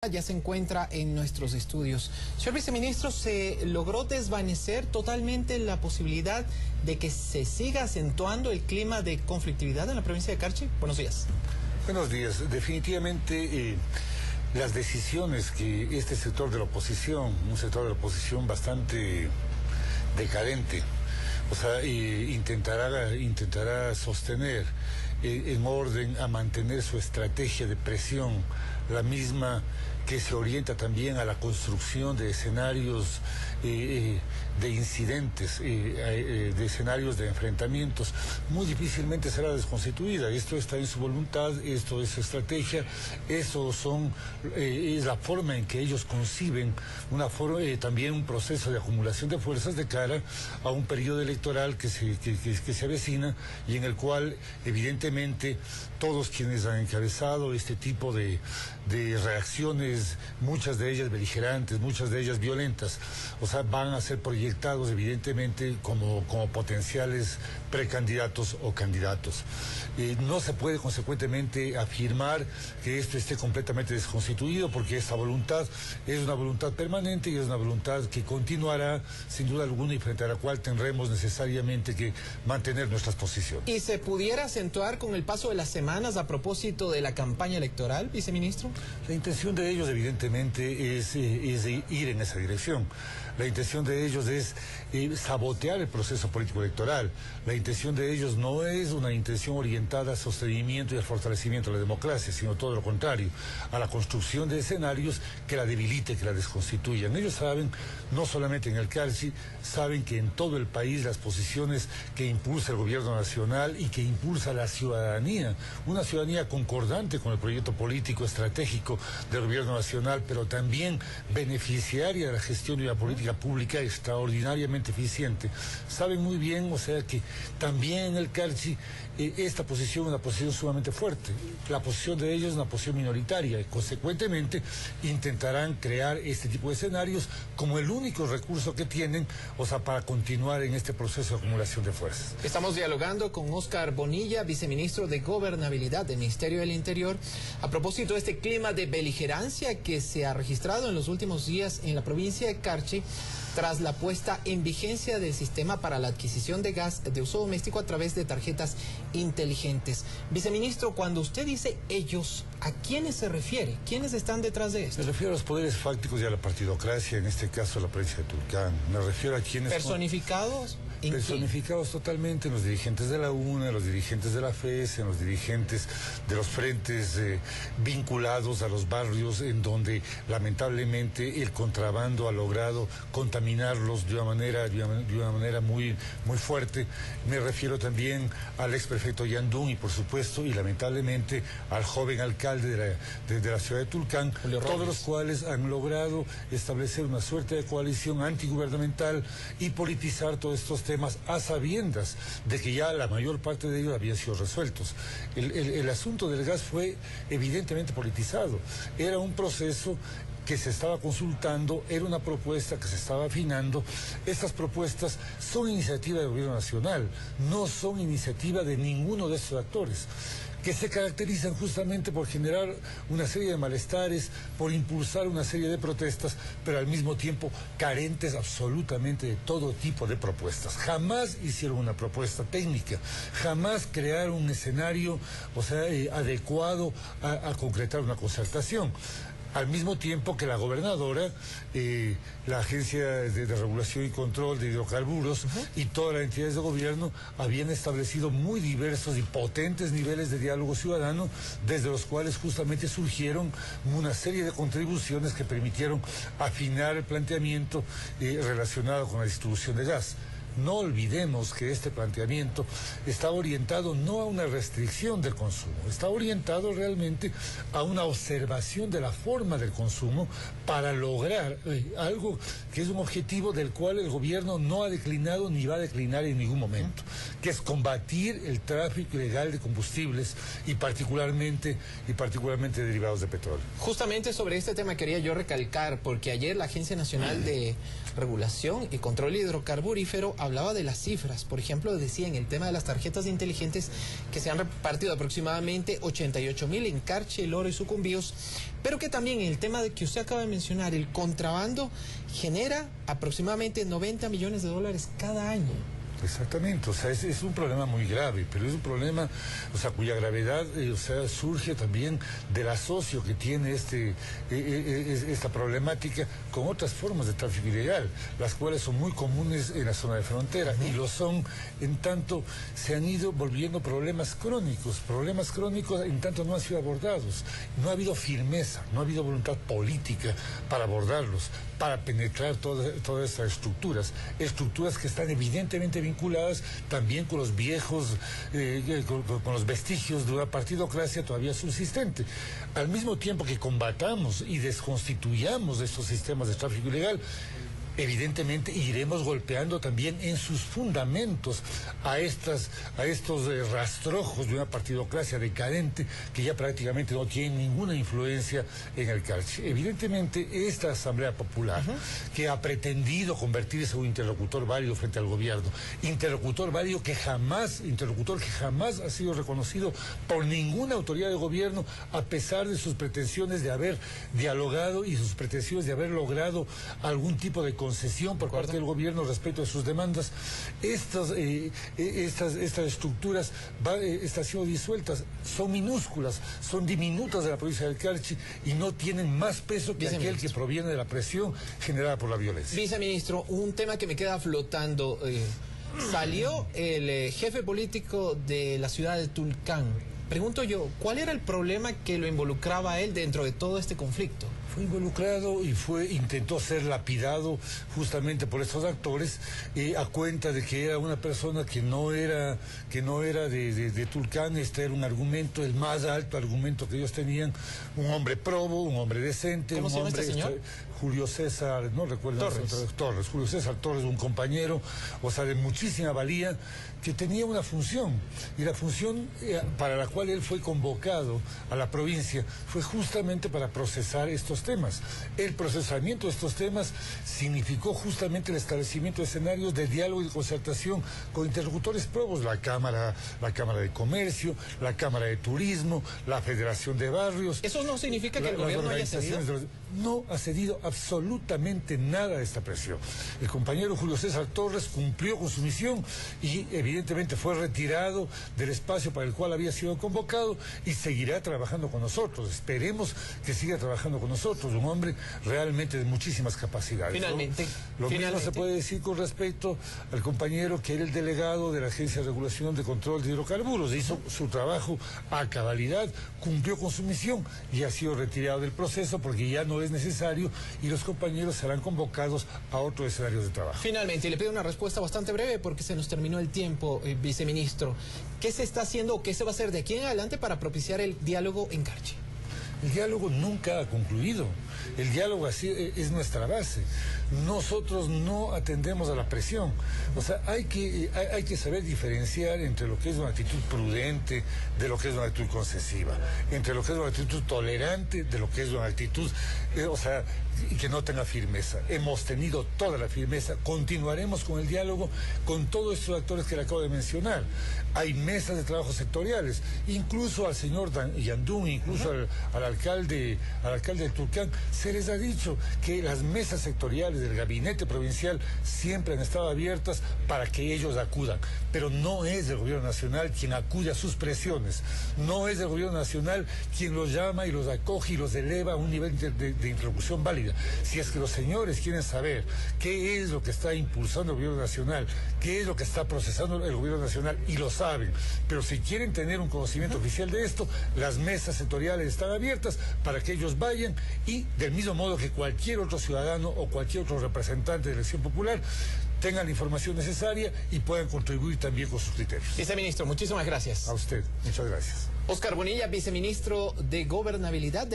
Ya se encuentra en nuestros estudios. Señor viceministro, ¿se logró desvanecer totalmente la posibilidad de que se siga acentuando el clima de conflictividad en la provincia de Carchi? Buenos días. Buenos días. Definitivamente las decisiones que este sector de la oposición, un sector de la oposición bastante decadente, intentará sostener en orden a mantener su estrategia de presión, la misma que se orienta también a la construcción de escenarios de incidentes, de escenarios de enfrentamientos, muy difícilmente será desconstituida. Esto está en su voluntad, esto es su estrategia, eso es la forma en que ellos conciben también un proceso de acumulación de fuerzas de cara a un periodo electoral que se avecina y en el cual evidentemente todos quienes han encabezado este tipo de reacciones, muchas de ellas beligerantes, muchas de ellas violentas, van a ser proyectados evidentemente como potenciales precandidatos o candidatos. No se puede consecuentemente afirmar que esto esté completamente desconstituido, porque esta voluntad es una voluntad permanente y es una voluntad que continuará sin duda alguna y frente a la cual tendremos necesariamente que mantener nuestras posiciones. ¿Y se pudiera acentuar con el paso de las semanas a propósito de la campaña electoral, viceministro? La intención de ellos evidentemente es ir en esa dirección. La intención de ellos es sabotear el proceso político electoral. La intención de ellos no es una intención orientada al sostenimiento y al fortalecimiento de la democracia, sino todo lo contrario, a la construcción de escenarios que la debiliten, que la desconstituyan. Ellos saben, no solamente en el Carchi, saben que en todo el país las posiciones que impulsa el gobierno nacional y que impulsa la ciudadanía, una ciudadanía concordante con el proyecto político estratégico del gobierno nacional, pero también beneficiaria de la gestión de una política pública extraordinariamente eficiente, saben muy bien, que también en el Carchi esta posición es una posición sumamente fuerte. La posición de ellos es una posición minoritaria y consecuentemente intentarán crear este tipo de escenarios como el único recurso que tienen, para continuar en este proceso de acumulación de fuerzas. Estamos dialogando con Óscar Bonilla, viceministro de Gobernabilidad del Ministerio del Interior, a propósito de este clima de beligerancia que se ha registrado en los últimos días en la provincia de Carchi, tras la puesta en vigencia del sistema para la adquisición de gas de uso doméstico a través de tarjetas inteligentes. Viceministro, cuando usted dice ellos, ¿a quiénes se refiere? ¿Quiénes están detrás de esto? Me refiero a los poderes fácticos y a la partidocracia, en este caso a la provincia de Tulcán. Me refiero a quienes... ¿Personificados? Personificados totalmente en los dirigentes de la UNA, en los dirigentes de la FES, en los dirigentes de los frentes vinculados a los barrios en donde lamentablemente el contrabando ha logrado contaminarlos de una manera muy fuerte. Me refiero también al exprefecto Yandún y por supuesto y lamentablemente al joven alcalde de la ciudad de Tulcán, todos los cuales han logrado establecer una suerte de coalición antigubernamental y politizar todos estos temas a sabiendas de que ya la mayor parte de ellos habían sido resueltos. El asunto del gas fue evidentemente politizado. Era un proceso que se estaba consultando, era una propuesta que se estaba afinando. Estas propuestas son iniciativa del gobierno nacional, no son iniciativa de ninguno de estos actores, que se caracterizan justamente por generar una serie de malestares, por impulsar una serie de protestas, pero al mismo tiempo carentes absolutamente de todo tipo de propuestas. Jamás hicieron una propuesta técnica, jamás crearon un escenario, adecuado a concretar una concertación. Al mismo tiempo que la gobernadora, la Agencia de Regulación y Control de Hidrocarburos y todas las entidades de gobierno habían establecido muy diversos y potentes niveles de diálogo ciudadano, desde los cuales justamente surgieron una serie de contribuciones que permitieron afinar el planteamiento relacionado con la distribución de gas. No olvidemos que este planteamiento está orientado no a una restricción del consumo, está orientado realmente a una observación de la forma del consumo para lograr algo que es un objetivo del cual el gobierno no ha declinado ni va a declinar en ningún momento, que es combatir el tráfico ilegal de combustibles y particularmente derivados de petróleo. Justamente sobre este tema quería yo recalcar, porque ayer la Agencia Nacional de Regulación y Control Hidrocarburífero hablaba de las cifras. Por ejemplo, decía en el tema de las tarjetas inteligentes que se han repartido aproximadamente 88.000 en Carchi, El Oro y Sucumbíos, pero que también en el tema de que usted acaba de mencionar, el contrabando genera aproximadamente 90 millones de dólares cada año. Exactamente, o sea, es un problema muy grave, pero es un problema, o sea, cuya gravedad, surge también del asocio que tiene esta problemática con otras formas de tráfico ilegal, las cuales son muy comunes en la zona de frontera, y lo son en tanto se han ido volviendo problemas crónicos en tanto no han sido abordados. No ha habido firmeza, no ha habido voluntad política para abordarlos, para penetrar todas estas estructuras que están evidentemente vinculadas también con los viejos, con los vestigios de una partidocracia todavía subsistente. Al mismo tiempo que combatamos y desconstituyamos estos sistemas de tráfico ilegal, evidentemente iremos golpeando también en sus fundamentos a estos rastrojos de una partidocracia decadente que ya prácticamente no tiene ninguna influencia en el Carchi. Evidentemente esta Asamblea Popular, que ha pretendido convertirse en un interlocutor válido frente al gobierno, interlocutor que jamás ha sido reconocido por ninguna autoridad de gobierno, a pesar de sus pretensiones de haber dialogado y sus pretensiones de haber logrado algún tipo de concesión por parte del gobierno respecto a sus demandas. Estas estructuras están siendo disueltas, son minúsculas, son diminutas de la provincia del Carchi y no tienen más peso que aquel que proviene de la presión generada por la violencia. Viceministro, un tema que me queda flotando. Salió el jefe político de la ciudad de Tulcán. Pregunto yo, ¿cuál era el problema que lo involucraba a él dentro de todo este conflicto? Fue involucrado y intentó ser lapidado justamente por estos actores, a cuenta de que era una persona que no era de Tulcán. Este era un argumento, el más alto argumento que ellos tenían, un hombre probo, un hombre decente. ¿Cómo se llama este señor? Julio César, no recuerdo. Torres. Julio César Torres, un compañero, o sea, de muchísima valía, que tenía una función, y la función para la cual él fue convocado a la provincia fue justamente para procesar estos temas. El procesamiento de estos temas significó justamente el establecimiento de escenarios de diálogo y de concertación con interlocutores probos, la Cámara de Comercio, la Cámara de Turismo, la Federación de Barrios. ¿Eso no significa que el gobierno haya cedido? No ha cedido absolutamente nada de esta presión. El compañero Julio César Torres cumplió con su misión y evidentemente fue retirado del espacio para el cual había sido convocado y seguirá trabajando con nosotros. Esperemos que siga trabajando con nosotros, un hombre realmente de muchísimas capacidades. Finalmente. Lo mismo se puede decir con respecto al compañero que era el delegado de la Agencia de Regulación de Control de Hidrocarburos. Hizo su trabajo a cabalidad, cumplió con su misión y ha sido retirado del proceso porque ya no es necesario y los compañeros serán convocados a otros escenarios de trabajo. Finalmente, le pido una respuesta bastante breve porque se nos terminó el tiempo, viceministro. ¿Qué se está haciendo o qué se va a hacer de aquí en adelante para propiciar el diálogo en Carchi? El diálogo nunca ha concluido. El diálogo así es nuestra base. Nosotros no atendemos a la presión. O sea, hay que saber diferenciar entre lo que es una actitud prudente de lo que es una actitud concesiva, entre lo que es una actitud tolerante de lo que es una actitud, que no tenga firmeza. Hemos tenido toda la firmeza, continuaremos con el diálogo con todos estos actores que le acabo de mencionar. Hay mesas de trabajo sectoriales, incluso al señor Yandún, incluso al alcalde de Tulcán, se les ha dicho que las mesas sectoriales del gabinete provincial siempre han estado abiertas para que ellos acudan, pero no es el gobierno nacional quien acude a sus presiones, no es el gobierno nacional quien los llama y los acoge y los eleva a un nivel de interlocución válida. Si es que los señores quieren saber qué es lo que está impulsando el gobierno nacional, qué es lo que está procesando el gobierno nacional, y lo saben, pero si quieren tener un conocimiento oficial de esto, las mesas sectoriales están abiertas para que ellos vayan, y del mismo modo que cualquier otro ciudadano o cualquier otro representante de elección popular tengan la información necesaria y puedan contribuir también con sus criterios. Viceministro, muchísimas gracias. A usted, muchas gracias. Óscar Bonilla, viceministro de Gobernabilidad